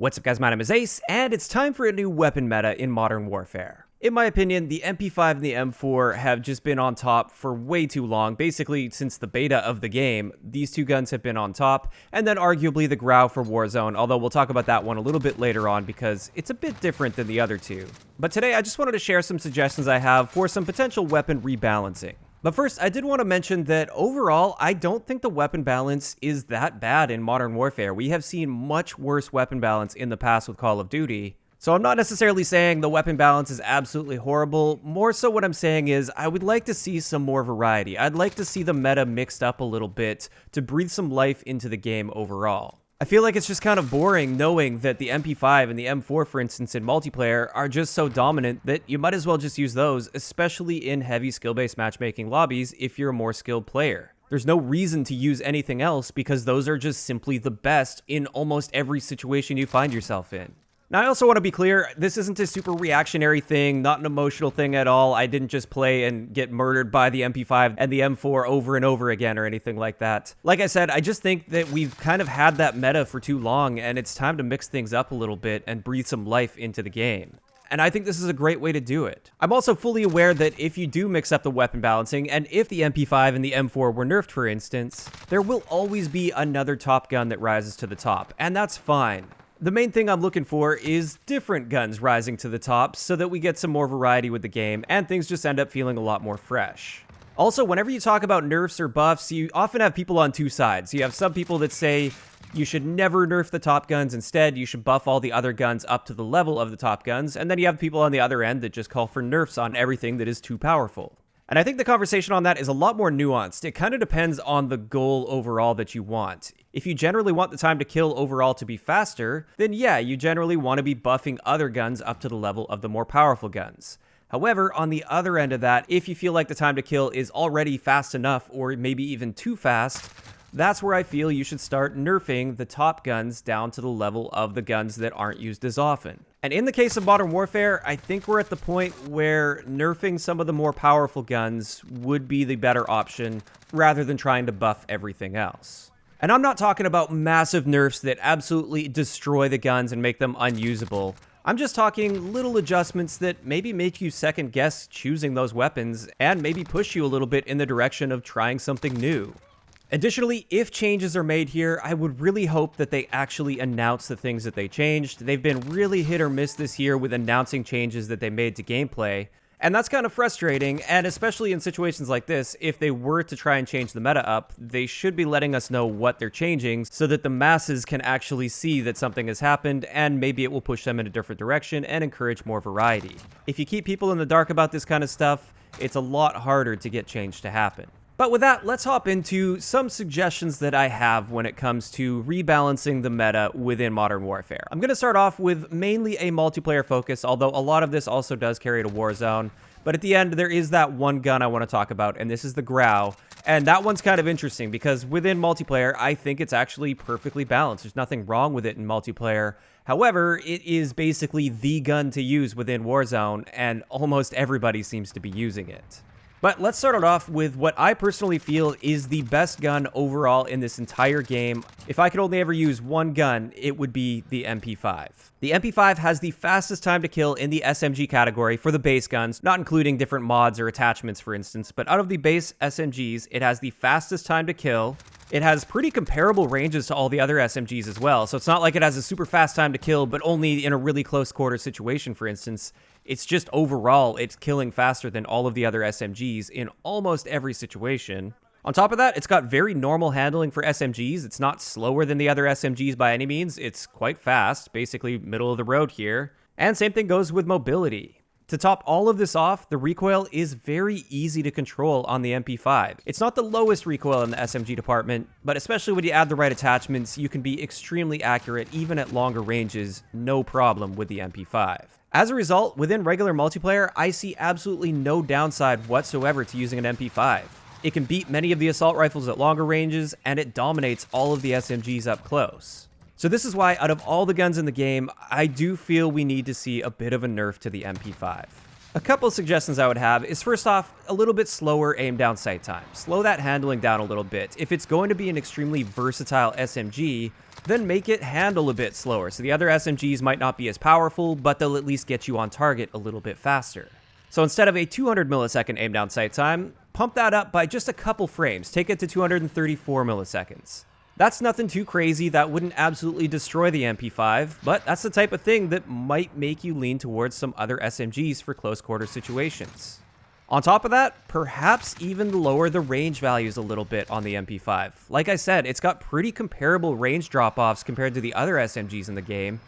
What's up guys, my name is Ace, and it's time for a new weapon meta in Modern Warfare. In my opinion, the MP5 and the M4 have just been on top for way too long. Basically, since the beta of the game, these two guns have been on top, and then arguably the Grau for Warzone, although we'll talk about that one a little bit later on because it's a bit different than the other two. But today, I just wanted to share some suggestions I have for some potential weapon rebalancing. But first, I did want to mention that overall, I don't think the weapon balance is that bad in Modern Warfare. We have seen much worse weapon balance in the past with Call of Duty. So I'm not necessarily saying the weapon balance is absolutely horrible. More so what I'm saying is I would like to see some more variety. I'd like to see the meta mixed up a little bit to breathe some life into the game overall. I feel like it's just kind of boring knowing that the MP5 and the M4, for instance, in multiplayer are just so dominant that you might as well just use those, especially in heavy skill-based matchmaking lobbies if you're a more skilled player. There's no reason to use anything else because those are just simply the best in almost every situation you find yourself in. Now, I also want to be clear, this isn't a super reactionary thing, not an emotional thing at all. I didn't just play and get murdered by the MP5 and the M4 over and over again or anything like that. Like I said, I just think that we've kind of had that meta for too long, and it's time to mix things up a little bit and breathe some life into the game. And I think this is a great way to do it. I'm also fully aware that if you do mix up the weapon balancing, and if the MP5 and the M4 were nerfed, for instance, there will always be another top gun that rises to the top, and that's fine. The main thing I'm looking for is different guns rising to the top so that we get some more variety with the game and things just end up feeling a lot more fresh. Also, whenever you talk about nerfs or buffs, you often have people on two sides. You have some people that say you should never nerf the top guns, instead you should buff all the other guns up to the level of the top guns, and then you have people on the other end that just call for nerfs on everything that is too powerful. And I think the conversation on that is a lot more nuanced. It kind of depends on the goal overall that you want. If you generally want the time to kill overall to be faster, then yeah, you generally want to be buffing other guns up to the level of the more powerful guns. However, on the other end of that, if you feel like the time to kill is already fast enough or maybe even too fast, that's where I feel you should start nerfing the top guns down to the level of the guns that aren't used as often. And in the case of Modern Warfare, I think we're at the point where nerfing some of the more powerful guns would be the better option rather than trying to buff everything else. And I'm not talking about massive nerfs that absolutely destroy the guns and make them unusable. I'm just talking little adjustments that maybe make you second guess choosing those weapons and maybe push you a little bit in the direction of trying something new. Additionally, if changes are made here, I would really hope that they actually announce the things that they changed. They've been really hit or miss this year with announcing changes that they made to gameplay, and that's kind of frustrating, and especially in situations like this, if they were to try and change the meta up, they should be letting us know what they're changing so that the masses can actually see that something has happened, and maybe it will push them in a different direction and encourage more variety. If you keep people in the dark about this kind of stuff, it's a lot harder to get change to happen. But with that, let's hop into some suggestions that I have when it comes to rebalancing the meta within Modern Warfare. I'm going to start off with mainly a multiplayer focus, although a lot of this also does carry to Warzone. But at the end, there is that one gun I want to talk about, and this is the Grau. And that one's kind of interesting because within multiplayer, I think it's actually perfectly balanced. There's nothing wrong with it in multiplayer. However, it is basically the gun to use within Warzone, and almost everybody seems to be using it. But let's start it off with what I personally feel is the best gun overall in this entire game. If I could only ever use one gun, it would be the MP5. The MP5 has the fastest time to kill in the SMG category for the base guns, not including different mods or attachments, for instance, but out of the base SMGs, it has the fastest time to kill. It has pretty comparable ranges to all the other SMGs as well, so it's not like it has a super fast time to kill, but only in a really close quarter situation, for instance. It's just overall, it's killing faster than all of the other SMGs in almost every situation. On top of that, it's got very normal handling for SMGs. It's not slower than the other SMGs by any means. It's quite fast, basically middle of the road here. And same thing goes with mobility. To top all of this off, the recoil is very easy to control on the MP5. It's not the lowest recoil in the SMG department, but especially when you add the right attachments, you can be extremely accurate even at longer ranges, no problem with the MP5. As a result, within regular multiplayer, I see absolutely no downside whatsoever to using an MP5. It can beat many of the assault rifles at longer ranges, and it dominates all of the SMGs up close. So this is why, out of all the guns in the game, I do feel we need to see a bit of a nerf to the MP5. A couple of suggestions I would have is, first off, a little bit slower aim down sight time. Slow that handling down a little bit. If it's going to be an extremely versatile SMG, then make it handle a bit slower. So the other SMGs might not be as powerful, but they'll at least get you on target a little bit faster. So instead of a 200 millisecond aim down sight time, pump that up by just a couple frames. Take it to 234 milliseconds. That's nothing too crazy. That wouldn't absolutely destroy the MP5, but that's the type of thing that might make you lean towards some other SMGs for close quarter situations. On top of that, perhaps even lower the range values a little bit on the MP5. Like I said, it's got pretty comparable range drop-offs compared to the other SMGs in the game,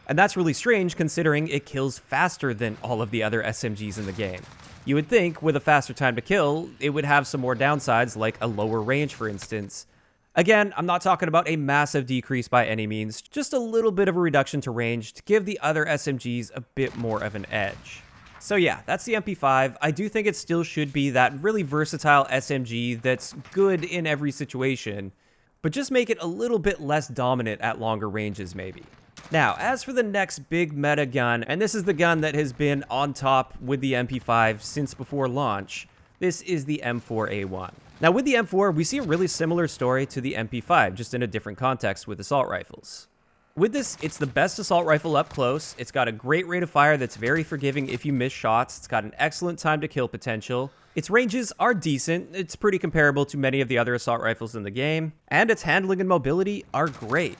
and that's really strange considering it kills faster than all of the other SMGs in the game. You would think, with a faster time to kill, it would have some more downsides, like a lower range, for instance. Again, I'm not talking about a massive decrease by any means, just a little bit of a reduction to range to give the other SMGs a bit more of an edge. So yeah, that's the MP5. I do think it still should be that really versatile SMG that's good in every situation, but just make it a little bit less dominant at longer ranges maybe. Now, as for the next big meta gun, and this is the gun that has been on top with the MP5 since before launch, this is the M4A1. Now with the M4, we see a really similar story to the MP5, just in a different context with assault rifles. With this, it's the best assault rifle up close. It's got a great rate of fire that's very forgiving if you miss shots. It's got an excellent time to kill potential. Its ranges are decent. It's pretty comparable to many of the other assault rifles in the game. And its handling and mobility are great.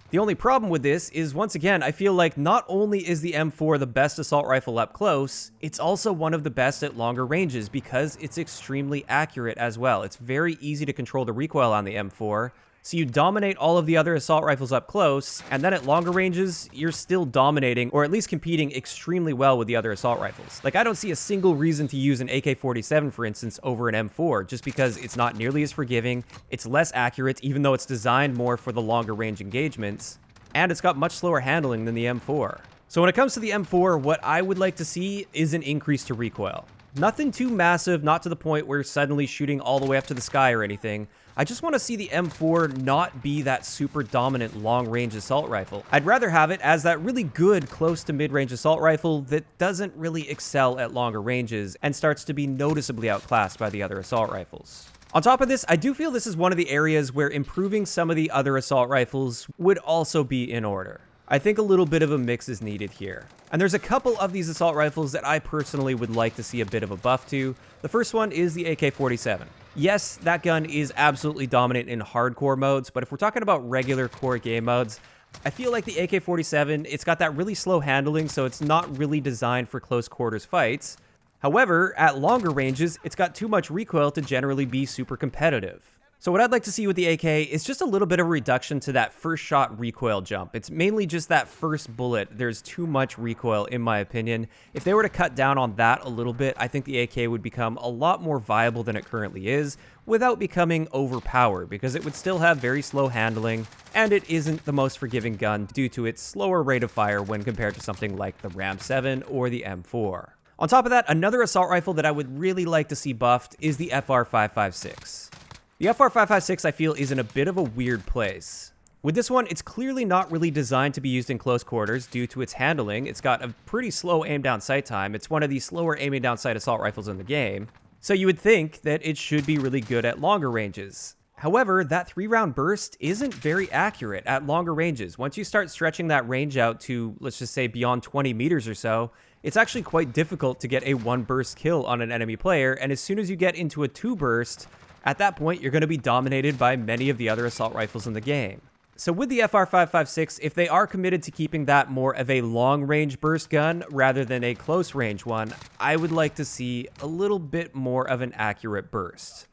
The only problem with this is, once again, I feel like not only is the M4 the best assault rifle up close, it's also one of the best at longer ranges because it's extremely accurate as well. It's very easy to control the recoil on the M4, so you dominate all of the other assault rifles up close, and then at longer ranges, you're still dominating, or at least competing extremely well with the other assault rifles. Like, I don't see a single reason to use an AK-47, for instance, over an M4, just because it's not nearly as forgiving, it's less accurate, even though it's designed more for the longer range engagements, and it's got much slower handling than the M4. So when it comes to the M4, what I would like to see is an increase to recoil. Nothing too massive, not to the point where suddenly shooting all the way up to the sky or anything. I just want to see the M4 not be that super dominant long-range assault rifle. I'd rather have it as that really good close to mid-range assault rifle that doesn't really excel at longer ranges and starts to be noticeably outclassed by the other assault rifles. On top of this, I do feel this is one of the areas where improving some of the other assault rifles would also be in order. I think a little bit of a mix is needed here. And there's a couple of these assault rifles that I personally would like to see a bit of a buff to. The first one is the AK-47. Yes, that gun is absolutely dominant in hardcore modes, but if we're talking about regular core game modes, I feel like the AK-47, it's got that really slow handling, so it's not really designed for close quarters fights. However, at longer ranges, it's got too much recoil to generally be super competitive. So what I'd like to see with the AK is just a little bit of a reduction to that first shot recoil jump. It's mainly just that first bullet. There's too much recoil in my opinion. If they were to cut down on that a little bit, I think the AK would become a lot more viable than it currently is without becoming overpowered, because it would still have very slow handling and it isn't the most forgiving gun due to its slower rate of fire when compared to something like the Ram 7 or the M4. On top of that, another assault rifle that I would really like to see buffed is the FR556. The FR556 I feel is in a bit of a weird place. With this one, it's clearly not really designed to be used in close quarters due to its handling. It's got a pretty slow aim down sight time. It's one of the slower aiming down sight assault rifles in the game. So you would think that it should be really good at longer ranges. However, that 3-round burst isn't very accurate at longer ranges. Once you start stretching that range out to, let's just say, beyond 20 meters or so, it's actually quite difficult to get a 1-burst kill on an enemy player, and as soon as you get into a 2-burst, at that point, you're going to be dominated by many of the other assault rifles in the game. So with the FR556, if they are committed to keeping that more of a long-range burst gun rather than a close-range one, I would like to see a little bit more of an accurate burst.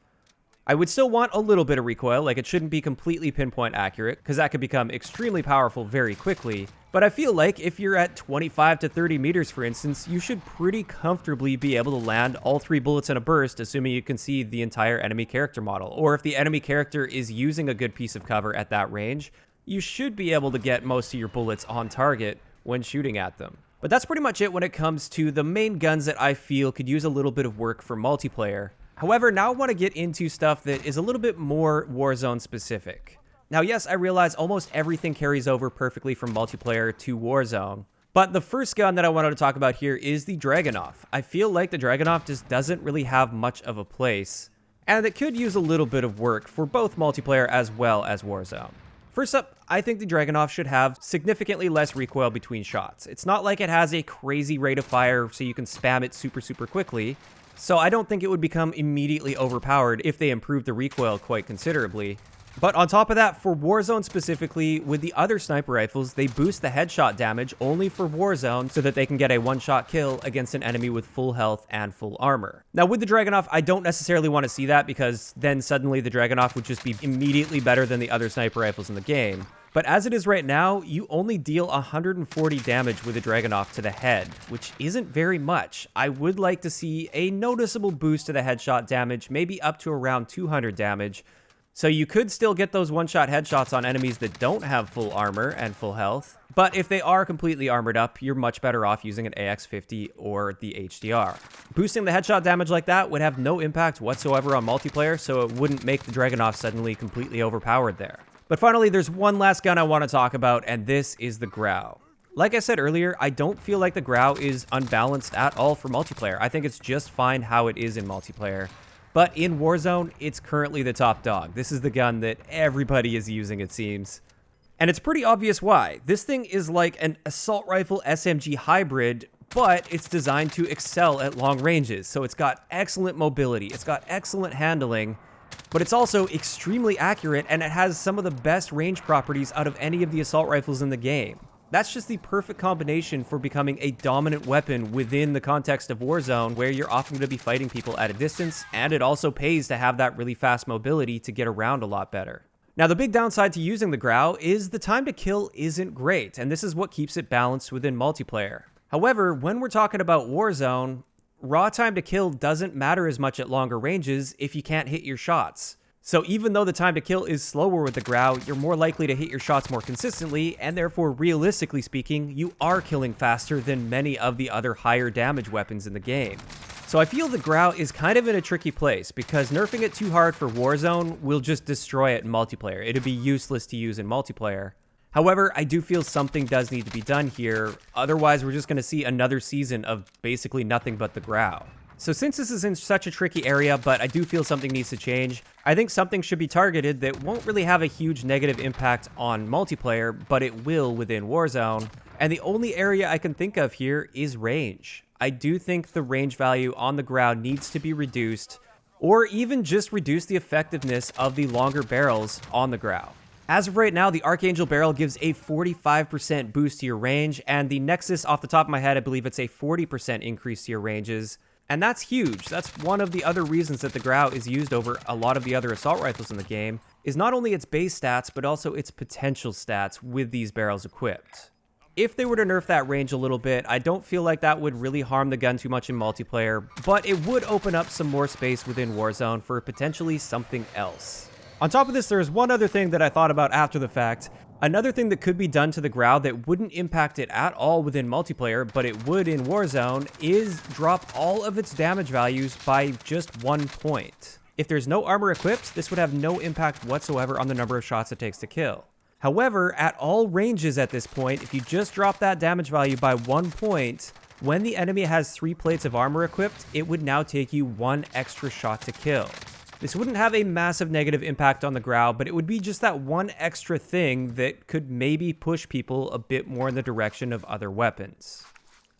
I would still want a little bit of recoil, like it shouldn't be completely pinpoint accurate, because that could become extremely powerful very quickly. But I feel like if you're at 25 to 30 meters, for instance, you should pretty comfortably be able to land all 3 bullets in a burst, assuming you can see the entire enemy character model. Or if the enemy character is using a good piece of cover at that range, you should be able to get most of your bullets on target when shooting at them. But that's pretty much it when it comes to the main guns that I feel could use a little bit of work for multiplayer. However, now I want to get into stuff that is a little bit more Warzone specific. Now, yes, I realize almost everything carries over perfectly from multiplayer to Warzone, But the first gun that I wanted to talk about here is the Dragunov. I feel like the Dragunov just doesn't really have much of a place, and it could use a little bit of work for both multiplayer as well as Warzone. First up, I think the Dragunov should have significantly less recoil between shots. It's not like it has a crazy rate of fire so you can spam it super quickly, so I don't think it would become immediately overpowered if they improved the recoil quite considerably. But on top of that, for Warzone specifically, with the other sniper rifles, they boost the headshot damage only for Warzone so that they can get a one-shot kill against an enemy with full health and full armor. Now with the Dragunov, I don't necessarily want to see that because then suddenly the Dragunov would just be immediately better than the other sniper rifles in the game. But as it is right now, you only deal 140 damage with a Dragunov to the head, which isn't very much. I would like to see a noticeable boost to the headshot damage, maybe up to around 200 damage. So you could still get those one-shot headshots on enemies that don't have full armor and full health, but if they are completely armored up, you're much better off using an AX50 or the HDR. Boosting the headshot damage like that would have no impact whatsoever on multiplayer, so it wouldn't make the Dragunov suddenly completely overpowered there. But finally, there's one last gun I want to talk about, and this is the Grau. Like I said earlier, I don't feel like the Grau is unbalanced at all for multiplayer. I think it's just fine how it is in multiplayer. But in Warzone, it's currently the top dog. This is the gun that everybody is using, it seems. And it's pretty obvious why. This thing is like an assault rifle SMG hybrid, but it's designed to excel at long ranges. So it's got excellent mobility, it's got excellent handling, but it's also extremely accurate, and it has some of the best range properties out of any of the assault rifles in the game. That's just the perfect combination for becoming a dominant weapon within the context of Warzone, where you're often going to be fighting people at a distance, and it also pays to have that really fast mobility to get around a lot better. Now, the big downside to using the Grau is the time to kill isn't great, and this is what keeps it balanced within multiplayer. However, when we're talking about Warzone, raw time to kill doesn't matter as much at longer ranges if you can't hit your shots. So even though the time to kill is slower with the Grau, you're more likely to hit your shots more consistently, and therefore, realistically speaking, you are killing faster than many of the other higher damage weapons in the game. So I feel the Grau is kind of in a tricky place, because nerfing it too hard for Warzone will just destroy it in multiplayer. It'd be useless to use in multiplayer. However, I do feel something does need to be done here, otherwise we're just going to see another season of basically nothing but the Grau. So since this is in such a tricky area, but I do feel something needs to change, I think something should be targeted that won't really have a huge negative impact on multiplayer, but it will within Warzone. And the only area I can think of here is range. I do think the range value on the Grau needs to be reduced, or even just reduce the effectiveness of the longer barrels on the Grau. As of right now, the Archangel barrel gives a 45% boost to your range, and the Nexus, off the top of my head, I believe it's a 40% increase to your ranges. And that's huge. That's one of the other reasons that the Grau is used over a lot of the other assault rifles in the game, is not only its base stats, but also its potential stats with these barrels equipped. If they were to nerf that range a little bit, I don't feel like that would really harm the gun too much in multiplayer, but it would open up some more space within Warzone for potentially something else. On top of this, there's one other thing that I thought about after the fact. Another thing that could be done to the Grau that wouldn't impact it at all within multiplayer, but it would in Warzone, is drop all of its damage values by just 1 point. If there's no armor equipped, this would have no impact whatsoever on the number of shots it takes to kill. However, at all ranges at this point, if you just drop that damage value by 1 point, when the enemy has 3 plates of armor equipped, it would now take you 1 extra shot to kill. This wouldn't have a massive negative impact on the Grau, but it would be just that one extra thing that could maybe push people a bit more in the direction of other weapons.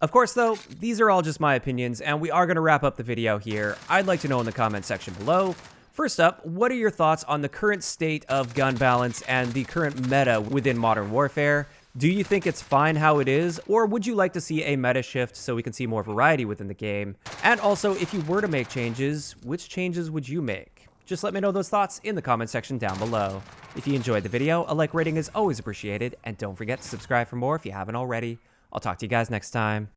Of course, though, these are all just my opinions, and we are going to wrap up the video here. I'd like to know in the comment section below. First up, what are your thoughts on the current state of gun balance and the current meta within Modern Warfare? Do you think it's fine how it is, or would you like to see a meta shift so we can see more variety within the game? And also, if you were to make changes, which changes would you make? Just let me know those thoughts in the comment section down below. If you enjoyed the video, a like rating is always appreciated, and don't forget to subscribe for more if you haven't already. I'll talk to you guys next time.